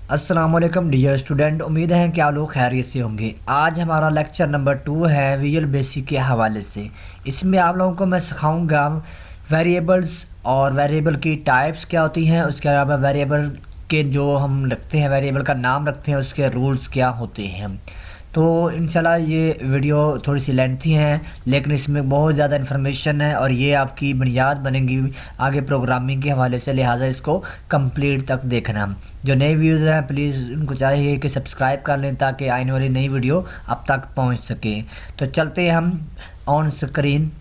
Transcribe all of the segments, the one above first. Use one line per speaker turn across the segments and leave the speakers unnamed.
अस्सलाम वालेकुम dear student, उम्मीद है कि आप लोग खैरियत से होंगे। आज हमारा लेक्चर नंबर 2 है विजुअल बेसिक के हवाले से। इसमें आप लोगों को मैं सिखाऊंगा वेरिएबल्स और वेरिएबल की टाइप्स क्या होती हैं, उसके अलावा वेरिएबल के जो हम रखते हैं, वेरिएबल का नाम रखते हैं, उसके रूल्स क्या होते हैं। तो इंशाल्लाह ये वीडियो थोड़ी सी लेंथी है, लेकिन इसमें बहुत ज़्यादा इन्फॉर्मेशन है और ये आपकी बुनियाद बनेगी आगे प्रोग्रामिंग के हवाले से, लिहाजा इसको कंप्लीट तक देखना। जो नए व्यूज़र हैं प्लीज़ उनको चाहिए कि सब्सक्राइब कर लें ताकि आने वाली नई वीडियो अब तक पहुंच सके। तो चलते हैं हम ऑन स्क्रीन।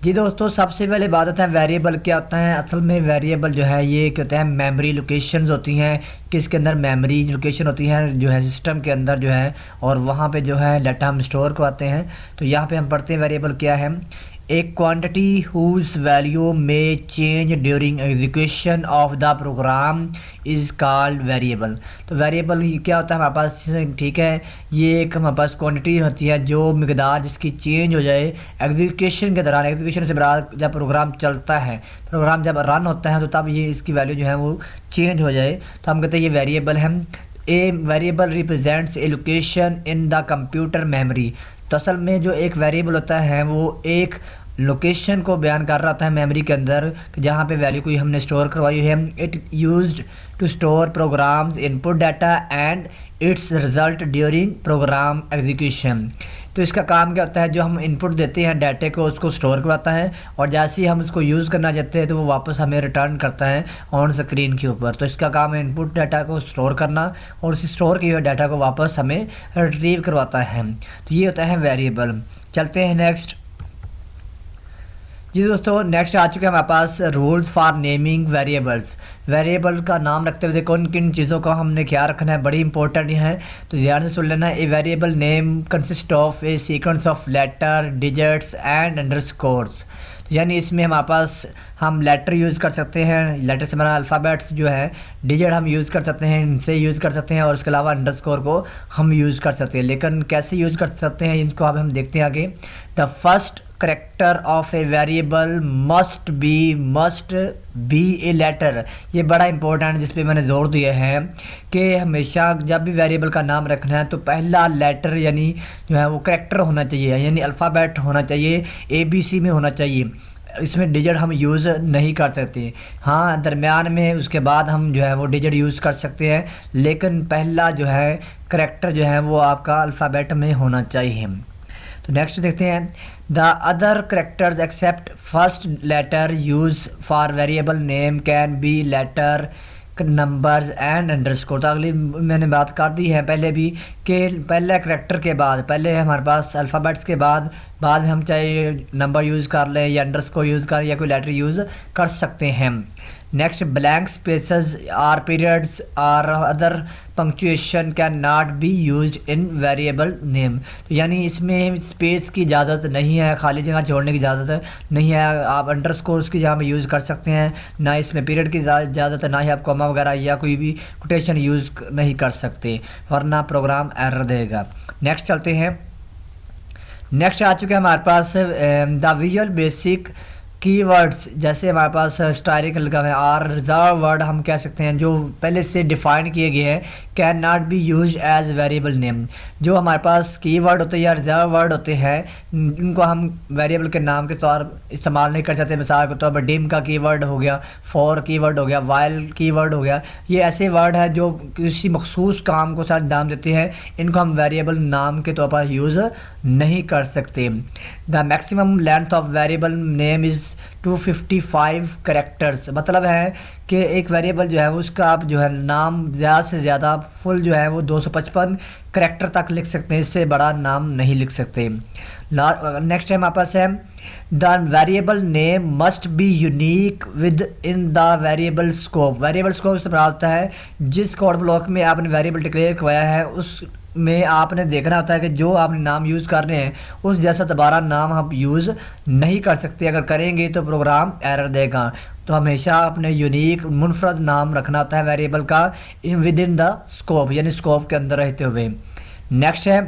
जी दोस्तों, सबसे पहले बात होता है वेरिएबल क्या होता है। असल में वेरिएबल जो है ये क्या होता है, मेमोरी लोकेशंस होती हैं कि इसके अंदर मेमोरी लोकेशन होती है जो है सिस्टम के अंदर जो है, और वहाँ पे जो है डाटा हम स्टोर करवाते हैं। तो यहाँ पे हम पढ़ते हैं वेरिएबल क्या है। एक quantity whose value may change during execution of the program is called variable. तो वेरिएबल क्या होता है हमारे पास, ठीक है, ये एक हमारे पास क्वांटिटी होती है जो मकदार जिसकी चेंज हो जाए एग्जीक्यूशन के दौरान। एग्जीक्यूशन से बराबर जब प्रोग्राम चलता है, प्रोग्राम जब रन होता है तो तब ये इसकी वैल्यू जो है वो चेंज हो जाए, तो हम कहते हैं ये वेरिएबल है। A variable represents A location in the computer memory. तो असल में जो एक वेरिएबल होता है वो एक लोकेशन को बयान कर रहा होता है मेमोरी के अंदर, जहाँ पे वैल्यू कोई हमने स्टोर करवाई है। It used to store programs input data and its result during program execution. तो इसका काम क्या होता है, जो हम इनपुट देते हैं डाटे को उसको स्टोर करवाता है, और जैसे ही हम उसको यूज़ करना चाहते हैं तो वो वापस हमें रिटर्न करता है ऑन स्क्रीन के ऊपर। तो इसका काम है इनपुट डाटा को स्टोर करना, और उस स्टोर किए हुए डाटा को वापस हमें रिट्रीव करवाता है। तो ये होता है वेरिएबल। चलते हैं नेक्स्ट। जी दोस्तों, नेक्स्ट आ चुके हैं हमारे पास rules for naming variables. Variable का नाम रखते हुए कौन किन चीज़ों का हमने ख्याल रखना है, बड़ी इंपॉर्टेंट है, तो ध्यान से सुन लेना। A variable name consist of a sequence of letter digits and underscores. यानी इसमें हमारे पास हम लेटर यूज़ कर सकते हैं, लेटर से हमारा अल्फ़ाबेट्स जो है, डिजिट हम यूज़ कर सकते हैं, इनसे यूज़ कर सकते हैं, और उसके अलावा अंडरस्कोर को हम यूज़ कर सकते हैं। लेकिन कैसे यूज़ कर सकते हैं इसको अब हम देखते हैं आगे। The first character of a variable must be a letter. ये बड़ा इंपॉर्टेंट जिस पे मैंने जोर दिया है कि हमेशा जब भी वेरिएबल का नाम रखना है तो पहला लेटर यानी जो है वो करेक्टर होना चाहिए, यानी अल्फ़ाबेट होना चाहिए, ABC में होना चाहिए। इसमें डिजिट हम यूज़ नहीं कर सकते। हाँ, दरमियान में उसके बाद हम जो है वो डिजिट यूज़ कर सकते हैं, लेकिन पहला जो है करेक्टर जो है वो आपका अल्फ़ाबेट में होना चाहिए। तो नेक्स्ट देखते हैं। The other characters except first letter use for variable name can be letter numbers and underscore. तो अगली मैंने बात कर दी है पहले भी कि पहले करेक्टर के बाद, पहले हमारे पास अल्फ़ाबेट्स के बाद में हम चाहे नंबर यूज़ कर लें या अंडरस्कोर यूज़ कर या कोई लेटर यूज़ कर सकते हैं। Next, blank spaces or periods or other punctuation can not be use in variable name. तो यानी इसमें स्पेस की इजाज़त नहीं है, खाली जगह छोड़ने की इजाज़त नहीं है। आप अंडरस्कोर्स की जगह पे यूज़ कर सकते हैं, ना इसमें पीरियड की इजाज़त है, ना ही आप कॉमा वगैरह या कोई भी कोटेशन यूज़ नहीं कर सकते, वरना प्रोग्राम एरर देगा। नेक्स्ट चलते हैं। नेक्स्ट आ चुके हैं हमारे पास द विजुअल बेसिक कीवर्ड्स। जैसे हमारे पास स्टाइरिक लगा हुआ है, आर रिजर्व वर्ड हम कह सकते हैं जो पहले से डिफ़ाइन किए गए हैं, can not be use as variable name. जो हमारे पास कीवर्ड होते हैं या रिजर्व वर्ड होते हैं, उनको हम वेरिएबल के नाम के तौर इस्तेमाल नहीं कर सकते। मिसाल के तौर पर डिम का कीवर्ड हो गया, फॉर कीवर्ड हो गया, वाइल कीवर्ड हो गया। ये ऐसे वर्ड है जो किसी मखसूस काम को साथ नाम देते हैं, इनको हम वेरिएबल नाम के तौर पर यूज़ नहीं कर सकते। The maximum length of variable name is 255 characters. मतलब है कि एक वेरिएबल जो है उसका आप जो है नाम ज़्यादा से ज़्यादा फुल जो है वो 255 करेक्टर तक लिख सकते हैं, इससे बड़ा नाम नहीं लिख सकते। नेक्स्ट है हमारे पास है the variable name must be unique with in the variable scope. Variable scope से प्राप्त होता है जिस कोड ब्लॉक में आपने वेरिएबल डिक्लेयर करवाया है उस में आपने देखना होता है कि जो आपने नाम यूज़ कर रहे हैं उस जैसा दोबारा नाम आप यूज़ नहीं कर सकते। अगर करेंगे तो प्रोग्राम एरर देगा। तो हमेशा अपने यूनिक मुनफरद नाम रखना होता है वेरिएबल का विद इन द स्कोप, यानी स्कोप के अंदर रहते हुए। नेक्स्ट है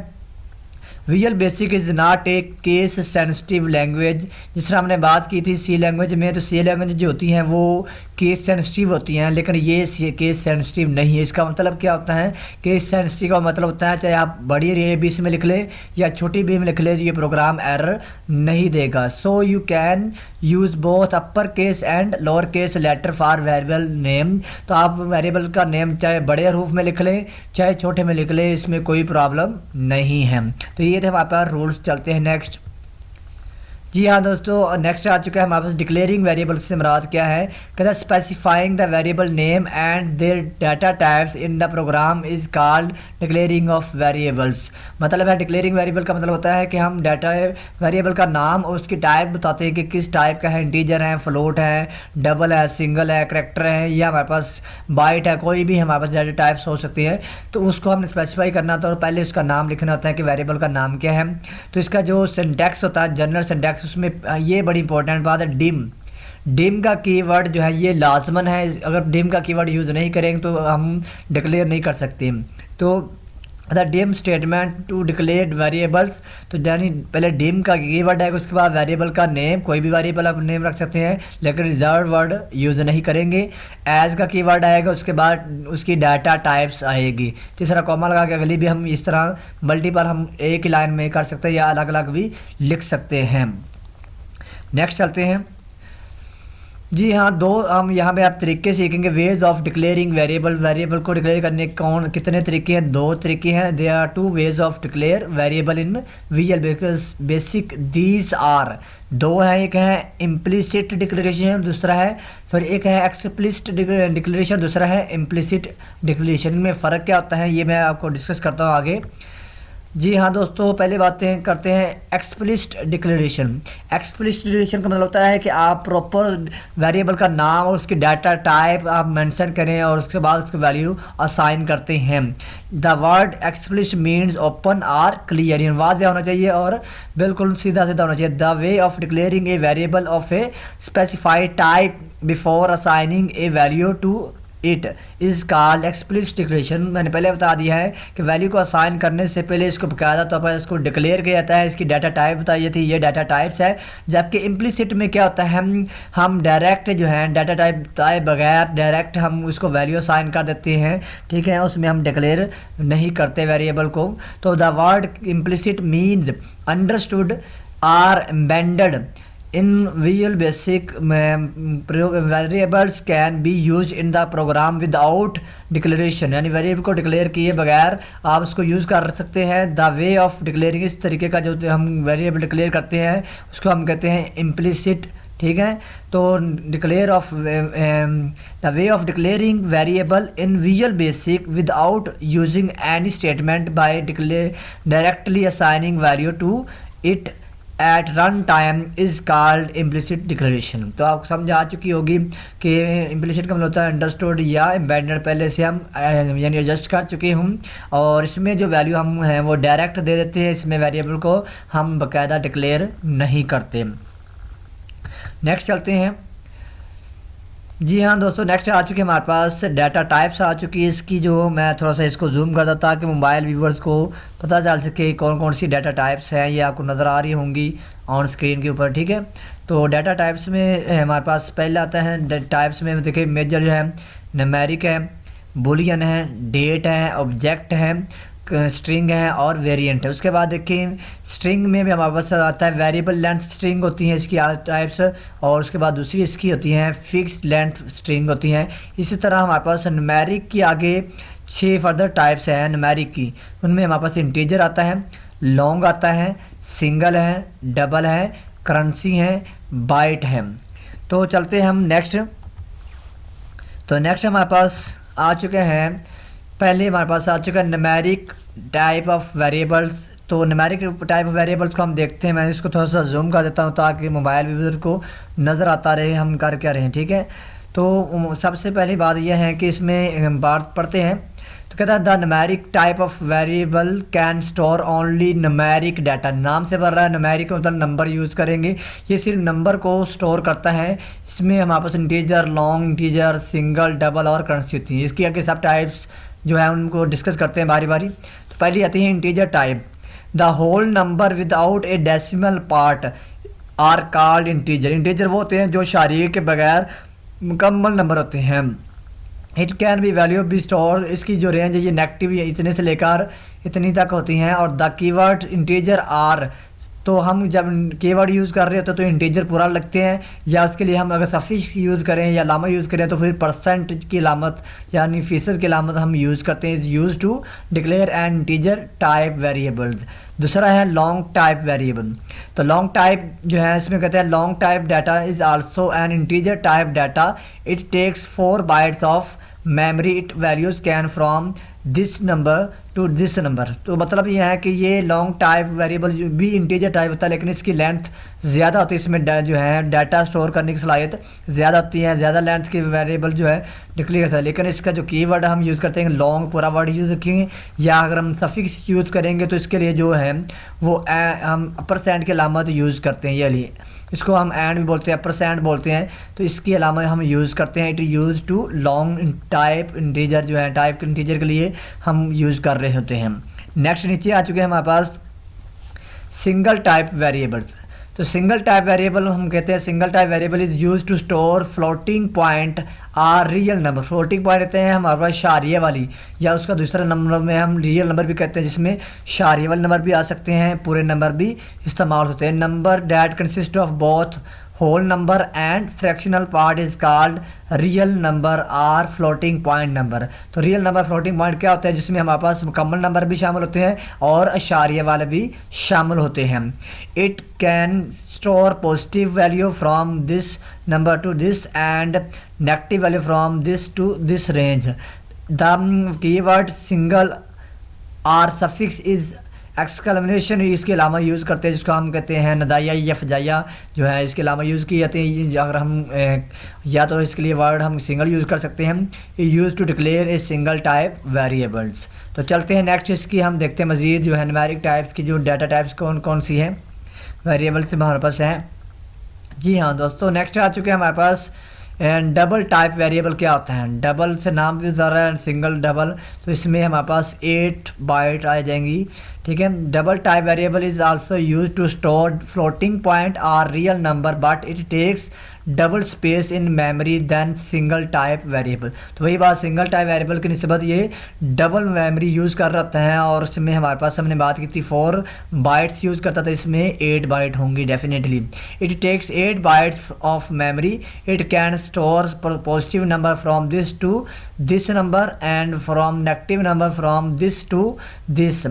visual basic is not a case sensitive language. जिस तरह हमने बात की थी सी लैंग्वेज में, तो सी लैंग्वेज जो होती हैं वो केस सेंसिटिव होती हैं, लेकिन ये केस सेंसिटिव नहीं है। इसका मतलब क्या होता है, केस सेंसिटिव का मतलब होता है चाहे आप बड़ी ए बी सी में लिख ले या छोटी बी में लिख ले, ये प्रोग्राम एरर नहीं देगा। So you can use both upper case and lower case letter for variable name. तो आप वेरिएबल का नेम चाहे बड़े हरूफ में लिख लें चाहे छोटे में लिख लें, इसमें कोई प्रॉब्लम नहीं है। तो ये थे हमारे पास रूल्स। चलते हैं नेक्स्ट। जी हाँ दोस्तों, नेक्स्ट आ चुका है हमारे पास डिक्लेयरिंग वेरिएबल से मुराद क्या है। कहता है specifying the variable name and their data types in the program is called declaring of variables. मतलब है डिक्लेयरिंग वेरिएबल का मतलब होता है कि हम डाटा वेरिएबल का नाम और उसकी टाइप बताते हैं कि किस टाइप का है, इंटीजर है, फ्लोट है, डबल है, सिंगल है, करैक्टर है, या हमारे पास बाइट है, कोई भी हमारे पास डाटा टाइप्स हो सकती है। तो उसको हमने स्पेसिफाई करना होता है और पहले उसका नाम लिखना होता है कि वेरिएबल का नाम क्या है। तो इसका जो सिंटैक्स होता है, जनरल सिंटैक्स, उसमें ये बड़ी इंपॉर्टेंट बात है, डिम का कीवर्ड जो है ये लाजमन है। अगर डिम का कीवर्ड यूज़ नहीं करेंगे तो हम डिक्लेयर नहीं कर सकते। तो the dim statement to declare variables, तो यानी पहले डिम का कीवर्ड है, उसके बाद वेरिएबल का नेम, कोई भी वेरिएबल आप नेम रख सकते हैं लेकिन रिजर्व वर्ड यूज़ नहीं करेंगे। एज का कीवर्ड आएगा, उसके बाद उसकी डाटा टाइप्स आएगी। तीसरा कॉमा लगा के अगली भी हम इस तरह मल्टीपल हम एक ही लाइन में कर सकते हैं या अलग अलग भी लिख सकते हैं। नेक्स्ट चलते हैं। जी हाँ, दो हम यहाँ पे आप तरीके सीखेंगे ways of declaring variable. Variable को डिक्लेयर करने के कितने तरीके हैं, दो तरीके हैं। They are two ways of declare variable in Visual Basic. These are, दो हैं, एक है इम्प्लिसिट डिक्लेरेशन, दूसरा है एक है एक्सप्लिसिट डिक्लेरेशन, दूसरा है इम्प्लिसिट डिक्लेरेशन। इनमें फ़र्क क्या होता है ये मैं आपको डिस्कस करता हूँ आगे। जी हाँ दोस्तों, पहले बातें करते हैं एक्सप्लिसिट डिक्लेरेशन। एक्सप्लिसिट डिक्लेरेशन का मतलब होता है कि आप प्रॉपर वेरिएबल का नाम और उसकी डाटा टाइप आप मेंशन करें और उसके बाद उसकी वैल्यू असाइन करते हैं। The word explicit means open और क्लियर, वाज़ेह होना चाहिए और बिल्कुल सीधा सीधा होना चाहिए। The way of declaring a variable of a specified type before assigning a value to it is called explicit declaration. मैंने पहले बता दिया है कि वैल्यू को असाइन करने से पहले इसको बकायदा तौर पर इसको डिक्लेयर किया जाता है, इसकी डाटा टाइप बताई थी, ये डाटा टाइप्स है। जबकि इम्प्लिसिट में क्या होता है, हम डायरेक्ट जो है डाटा टाइप बताए बगैर डायरेक्ट हम उसको वैल्यू असाइन कर देते हैं, ठीक है, उसमें हम डिक्लेयर नहीं करते वेरिएबल को। तो the word implicit means understood or embedded in Visual Basic. Variables can be use in the program without declaration, यानी वेरिएबल को डिक्लेयर किए बगैर आप उसको यूज़ कर सकते हैं। द वे ऑफ डिक्लेयरिंग, इस तरीके का जो हम वेरिएबल डिक्लेयर करते हैं उसको हम कहते हैं इम्प्लिसिट, ठीक है। तो declare of the way of declaring variable in Visual Basic without using any statement by declare directly assigning value to it at run time is called implicit declaration. तो आपको समझ आ चुकी होगी कि इम्प्लिसिट का मतलब होता है अंडरस्टूड या एम्बेडेड, पहले से हम यानी एडजस्ट कर चुके हूँ और इसमें जो वैल्यू हम हैं वो डायरेक्ट दे देते हैं, इसमें वेरिएबल को हम बाकायदा डिक्लेयर नहीं करते। नेक्स्ट चलते हैं। जी हाँ दोस्तों, नेक्स्ट आ चुकी है हमारे पास डाटा टाइप्स आ चुकी है। इसकी जो मैं थोड़ा सा इसको जूम करता ताकि मोबाइल व्यूवर्स को पता चल सके कौन कौन सी डाटा टाइप्स हैं, ये आपको नज़र आ रही होंगी ऑन स्क्रीन के ऊपर, ठीक है। तो डाटा टाइप्स में हमारे पास पहले आता है टाइप्स में देखिए मेजर जो है न्यूमेरिक है, बुलियन है, डेट है, ऑब्जेक्ट है, स्ट्रिंग है और वेरिएंट है। उसके बाद देखिए स्ट्रिंग में भी हमारे पास आता है वेरिएबल लेंथ स्ट्रिंग होती हैं इसकी टाइप्स, और उसके बाद दूसरी इसकी होती हैं फिक्स्ड लेंथ स्ट्रिंग होती हैं। इसी तरह हमारे पास न्यूमेरिक की आगे 6 फर्दर टाइप्स हैं न्यूमेरिक की। उनमें हमारे पास इंटीजर आता है, लॉन्ग आता है, सिंगल है, डबल है, करेंसी है, बाइट है। तो चलते हैं हम नेक्स्ट। तो नेक्स्ट हमारे पास आ चुके हैं, पहले हमारे पास आ चुका है न्यूमेरिक टाइप ऑफ वेरिएबल्स। तो न्यूमेरिक टाइप ऑफ वेरिएबल्स को हम देखते हैं, मैं इसको थोड़ा सा जूम कर देता हूँ ताकि मोबाइल यूज़र को नज़र आता रहे हम कर क्या रहे हैं, ठीक है। तो सबसे पहली बात यह है कि इसमें बात पढ़ते हैं। तो कहता है the numeric type of variable can store only numeric data. नाम से पढ़ रहा है न्यूमेरिक मतलब नंबर यूज़ करेंगे, ये सिर्फ नंबर को स्टोर करता है। इसमें हमारे पास integer, long integer, single, double और करेंसी होती है। इसकी आगे सब टाइप्स जो है उनको डिस्कस करते हैं बारी बारी। तो पहली आती है integer type. The whole number without a decimal part are called integer. Integer वो होते हैं जो शारिये के बगैर मुकम्मल नंबर होते हैं। It can be value B store, इसकी जो रेंज है ये नेगेटिव इतने से लेकर इतनी तक होती हैं। और द कीवर्ड इंटीजर आर, तो हम जब कीवर्ड यूज़ कर रहे होते हैं तो इंटीजर पूरा लगते हैं, या उसके लिए हम अगर सफिक्स यूज़ करें या लामा यूज़ करें तो फिर परसेंट की अलामत यानी फीसद की अलामत हम यूज़ करते हैं। Is use to declare an integer type variables. दूसरा है लॉन्ग टाइप वेरिएबल। तो लॉन्ग टाइप जो है इसमें कहते हैं long type data is also an integer type data, it takes 4 bytes of memory, it values can from this number to this number. तो मतलब ये है कि ये लॉन्ग टाइप वेरिएबल भी इंटीजर टाइप होता है, लेकिन इसकी लेंथ ज़्यादा होती है, इसमें जो है डाटा स्टोर करने की सलाहियत ज़्यादा होती है, ज़्यादा लेंथ की वेरिएबल जो है डिक्लेयर करता है। लेकिन इसका जो कीवर्ड हम यूज़ करते हैं लॉन्ग पूरा वर्ड यूज़ रखेंगे, या अगर हम सफिक्स यूज़ करेंगे तो इसके लिए जो है वो हम परसेंट की अलामत यूज़ करते हैं। ये लिए इसको हम एंड भी बोलते हैं, परसेंट बोलते हैं, तो इसकी अलामत हम यूज़ करते हैं। It use to long type integer जो है टाइप इंटीजर के लिए हम यूज़ कर रहे होते हैं। नेक्स्ट नीचे आ चुके हैं हमारे पास सिंगल टाइप वेरिएबल्स। तो सिंगल टाइप वेरिएबल हम कहते हैं single type variable is use to store floating point or real number. Floating point कहते हैं हमारे पास शारिये वाली, या उसका दूसरा नंबर में हम रियल नंबर भी कहते हैं, जिसमें शारिये वाले नंबर भी आ सकते हैं, पूरे नंबर भी इस्तेमाल होते हैं। Number that consist of both whole number and fractional part is called real number or floating point number. तो रियल नंबर फ्लोटिंग पॉइंट क्या होता है, जिसमें हमारे पास मुकम्मल नंबर भी शामिल होते हैं और अशारिया वाले भी शामिल होते हैं। It can store positive value from this number to this and negative value from this to this range. The keyword single or suffix is exclamation इसके अलावा यूज़ करते हैं, जिसको हम कहते हैं नदाया या फजाया जो है, इसके अलावा यूज़ की जाती है। अगर हम या तो इसके लिए वर्ड हम सिंगल यूज़ कर सकते हैं, use to declare a single type variables. तो चलते हैं नेक्स्ट इसकी हम देखते हैं मज़ीद जो है न्यूमेरिक टाइप्स की जो डाटा टाइप्स कौन कौन सी हैं वेरिएबल्स हमारे पास हैं। जी हाँ दोस्तों, नेक्स्ट आ चुके हैं हमारे पास एंड डबल टाइप वेरिएबल क्या होता है। डबल से नाम भी ज़रा है, सिंगल डबल, तो इसमें हमारे पास 8 बाइट आ जाएंगी। ठीक है, double type variable is also use to store floating point or real number but it takes double space in memory than single type variable. तो वही बात, सिंगल टाइप वेरिएबल की निस्बत ये डबल मेमोरी यूज़ कर रहा है, और इसमें हमारे पास हमने बात की थी 4 बाइट्स यूज़ करता था, इसमें 8 बाइट होंगी definitely. It takes 8 bytes of memory, it can store positive number from this to this number and from negative number from this to this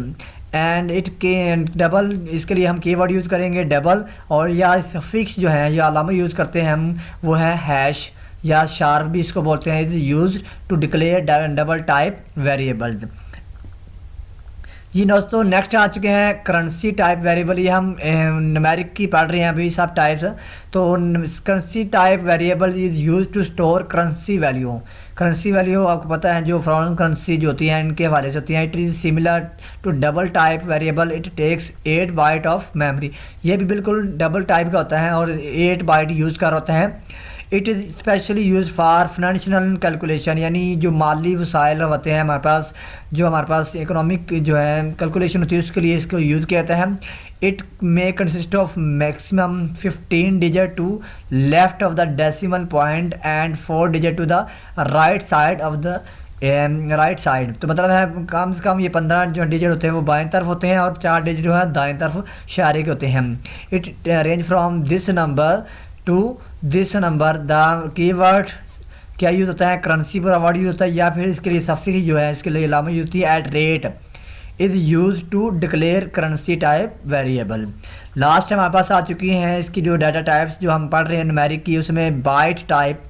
and it can double. इसके लिए हम keyword use करेंगे double, और या fix जो है या अलामा use करते हैं हम वो है हैश या शार्प भी इसको बोलते हैं। Is used to declare double type variables. जी दोस्तों, नेक्स्ट आ चुके हैं करेंसी टाइप वेरिएबल। ये हम न्यूमेरिक की पढ़ रहे हैं अभी सब टाइप्स। तो currency type variable is use to store currency value. Currency value आपको पता है जो फॉरेन करेंसी जो होती हैं इनके हवाले से होती हैं। It is similar to double type variable, it takes 8 byte of memory. ये भी बिल्कुल डबल टाइप का होता है और 8 बाइट यूज़ कर होता है। It is specially use for financial calculation, यानी जो माली वसाइल होते हैं हमारे पास, जो हमारे पास इकोनॉमिक जो है कैलकुलेशन होती है उसके लिए इसको यूज़ किया जाता है। It may consist of maximum 15 digit to left of the decimal point and 4 digit to the right side of the right side. तो मतलब है कम से कम ये 15 जो डिजिट होते हैं वो बाएं तरफ होते हैं और 4 डिजिट जो है दाएं तरफ इशारे के होते हैं। It range from this number to this number. The keyword क्या यूज़ होता है, करेंसी पर वर्ड यूज़ होता है, या फिर इसके लिए सफिक्स जो है इसके लिए अलामा यूज़ होती है at rate is use to declare currency type variable. Last हमारे पास आ चुकी हैं इसकी जो डाटा टाइप्स जो हम पढ़ रहे हैं न्यूमेरिक की, उसमें बाइट टाइप।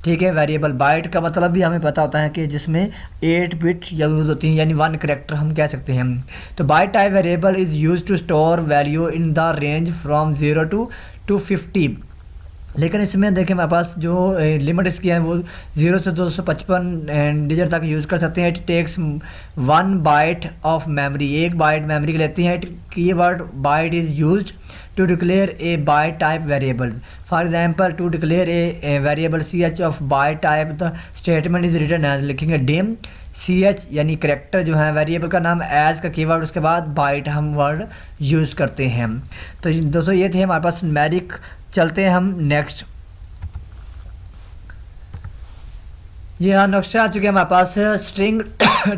ठीक है, वेरिएबल बाइट का मतलब भी हमें पता होता है कि जिसमें 8 बिट यूज़ होती हैं, यानी 1 करैक्टर हम कह सकते हैं। तो byte type variable is use to store value in the range from 0 to 250। लेकिन इसमें देखें हमारे पास जो लिमिट इसकी है वो 0 से 255 डिजिट तक यूज़ कर सकते हैं। It takes 1 byte of memory, 1 byte memory की लेती है। Keyword byte is used to declare a byte type variable. For example, to declare a variable ch of byte type the statement is written as, लिखेंगे dim ch यानी character जो है, variable का नाम, as का कीवर्ड, उसके बाद bite हम वर्ड यूज़ करते हैं। तो दोस्तों ये थे हमारे पास न्यूमेरिक। चलते हैं हम नेक्स्ट। ये हाँ नेक्स्ट आ चुके हैं हमारे पास string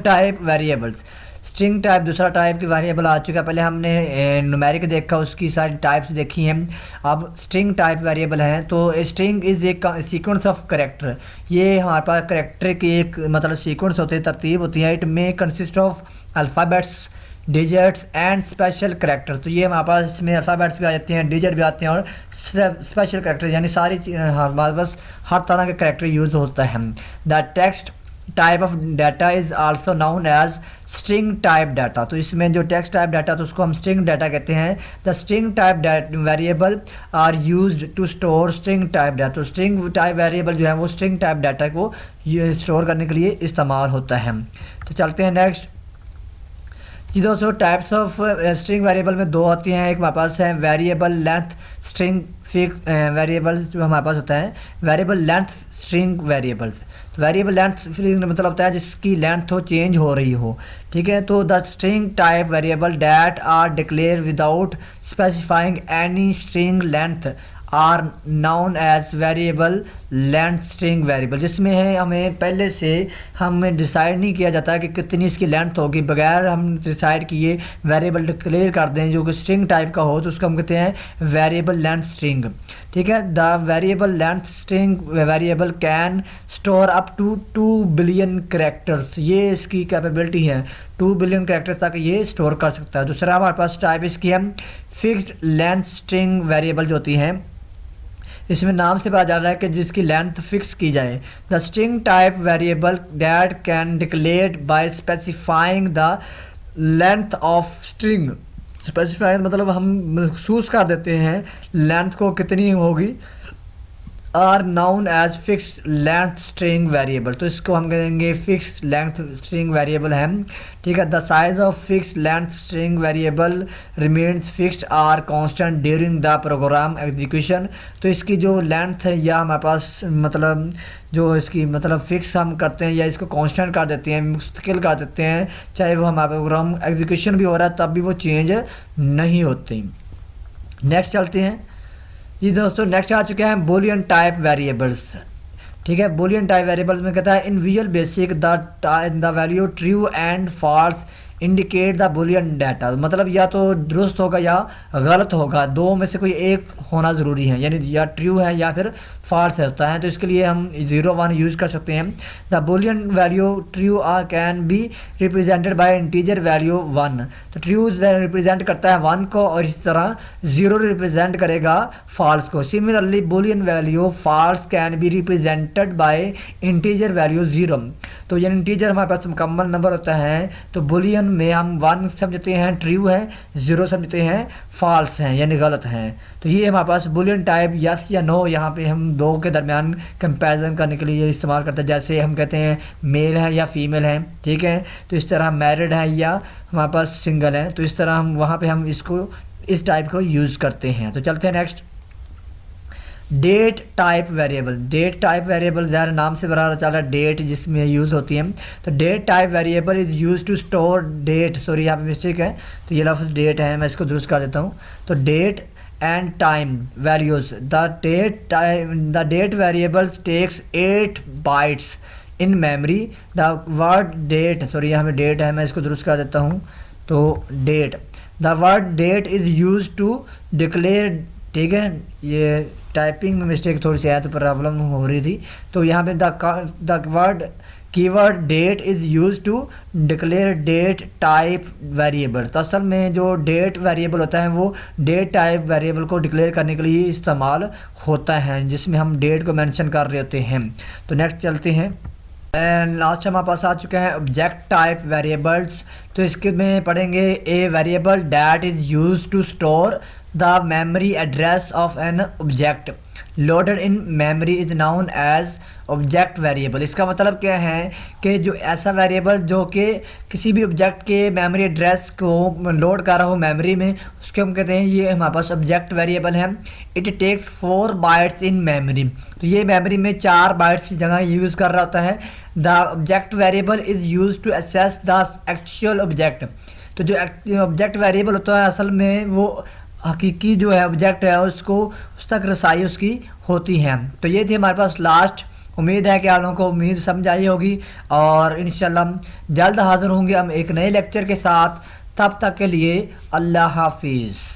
type variables. String type दूसरा टाइप की वेरिएबल आ चुका है। पहले हमने न्यूमेरिक देखा, उसकी सारी टाइप्स देखी हैं। अब स्ट्रिंग टाइप वेरिएबल है। तो स्ट्रिंग इज़ एक सीक्वेंस ऑफ करेक्टर। ये हमारे पास करेक्टर की एक मतलब सीक्वेंस होती है, तरतीब होती है। It may consist of alphabets, digits and special character. तो ये हमारे पास इसमें अल्फ़ाबेट्स भी आ जाते हैं, डिजिट भी आते हैं और स्पेशल करेक्टर, यानी सारी हमारे पास हर तरह के करेक्टर यूज़ होता है। The text type of data is also known as string type data. तो इसमें जो टेक्स्ट टाइप डाटा तो उसको हम स्ट्रिंग डाटा कहते हैं। The string type variable are used to store string type data. तो स्ट्रिंग टाइप वेरिएबल जो है वो स्ट्रिंग टाइप डाटा को स्टोर करने के लिए इस्तेमाल होता है। तो चलते हैं नेक्स्ट। जी दोस्तों, टाइप्स ऑफ स्ट्रिंग वेरिएबल में दो होती हैं। एक हमारे पास है variable length string fix variables, जो हमारे पास होता है वेरिएबल लेंथ स्ट्रिंग वेरिएबल्स। तो वेरिएबल लेंथ स्ट्रिंग मतलब होता है जिसकी लेंथ हो चेंज हो रही हो, ठीक है। तो the string type variable that are declare without specifying any string length are known as variable length string variable, जिसमें है हमें पहले से हमें डिसाइड नहीं किया जाता कि कितनी इसकी लेंथ होगी, बगैर हम डिसाइड किए वेरिएबल डिक्लेयर कर दें जो कि स्ट्रिंग टाइप का हो, तो उसको हम कहते हैं वेरिएबल लेंथ स्ट्रिंग, ठीक है। The variable length string variable can store up to 2 billion characters. ये इसकी कैपेबिलिटी है, 2 बिलियन करेक्टर्स तक ये स्टोर कर सकता है। दूसरा हमारे पास टाइप इसकी है फिक्स्ड लेंथ स्ट्रिंग वेरिएबल जो होती हैं, इसमें नाम से पता चल रहा है कि जिसकी लेंथ फिक्स की जाए। The string type variable that can declare by specifying the length of string. Specifying मतलब हम महसूस कर देते हैं लेंथ को कितनी होगी, or known as fix length string variable. तो इसको हम कहेंगे फिक्स लेंथ स्ट्रिंग वेरिएबल है, ठीक है। The size of fix length string variable remains fixed or constant during the program execution. तो इसकी जो लेंथ है या हमारे पास मतलब जो इसकी मतलब फिक्स हम करते हैं या इसको कांस्टेंट कर देते हैं, मुस्तकिल कर देते हैं, चाहे वो हमारा प्रोग्राम एग्जीक्यूशन भी हो रहा है तब भी वो चेंज नहीं होती। नेक्स्ट चलते हैं। जी दोस्तों, नेक्स्ट आ चुके हैं बूलियन टाइप वेरिएबल्स, ठीक है। बूलियन टाइप वेरिएबल्स में कहता है in Visual Basic the value true and false indicate the Boolean data. मतलब या तो दुरुस्त होगा या गलत होगा, दो में से कोई एक होना ज़रूरी है, यानी या ट्रू है या फिर फॉल्स होता है। तो इसके लिए हम 0 1 यूज़ कर सकते हैं। The Boolean value true or can be represented by integer value 1। तो ट्रू रिप्रेजेंट करता है 1 को और इस तरह 0 रिप्रेजेंट करेगा फॉल्स को। Similarly Boolean value false can be represented by integer value 0। तो यानी इंटीजर हमारे पास मुकम्मल नंबर होता है, तो बूलियन में हम 1 समझते हैं ट्रू है, 0 समझते हैं फॉल्स हैं यानी गलत हैं। तो ये हमारे पास बूलियन टाइप यस या नो, यहाँ पे हम दो के दरमियान कंपैरिजन करने के लिए इस्तेमाल करते हैं। जैसे हम कहते हैं मेल है या फीमेल है, ठीक है। तो इस तरह मैरिड है या हमारे पास सिंगल है, तो इस तरह हम वहाँ पे हम इसको इस टाइप को यूज़ करते हैं। तो चलते हैं next. Date type variable. Date type variable ज़्यादा नाम से बराबर चल रहा है डेट जिसमें यूज़ होती है। तो date type variable is use to store date, sorry यहाँ पे मिस्टेक है, तो ये लफ्ज़ डेट है, मैं इसको दुरुस्त कर देता हूँ। तो date and time values the date variables takes 8 bytes in memory. The word date, sorry यहाँ पे डेट है, मैं इसको दुरुस्त कर देता हूँ। तो date, the word date is use to declare, ठीक है। ये टाइपिंग में मिस्टेक थोड़ी सी है तो प्रॉब्लम हो रही थी। तो यहाँ पे the word keyword date is use to declare date type variable. तो असल में जो डेट वेरिएबल होता है वो डेट टाइप वेरिएबल को डिक्लेयर करने के लिए इस्तेमाल होता है, जिसमें हम डेट को मेंशन कर रहे होते हैं। तो नेक्स्ट चलते हैं। एंड लास्ट हमारे पास आ चुके हैं ऑब्जेक्ट टाइप वेरिएबल्स। तो इसके में पढ़ेंगे a variable that is use to store the memory address of an object loaded in memory is known as object variable. इसका मतलब क्या है कि जो ऐसा वेरिएबल जो कि किसी भी ऑब्जेक्ट के मेमोरी एड्रेस को लोड कर रहा हो मेमोरी में, उसके हम कहते हैं ये हमारे पास ऑब्जेक्ट वेरिएबल है। It takes 4 bytes in memory, तो ये मेमोरी में 4 बाइट्स की जगह यूज़ कर रहा होता है। The object variable is use to access the actual object. तो जो ऑब्जेक्ट वेरिएबल होता है असल में वो हकीकी जो है ऑब्जेक्ट है उसको उस तक रसाई उसकी होती है। तो ये थी हमारे पास लास्ट। उम्मीद है कि आप लोगों को उम्मीद समझ आई होगी और इंशाल्लाह जल्द हाज़िर होंगे हम एक नए लेक्चर के साथ। तब तक के लिए अल्लाह हाफिज़।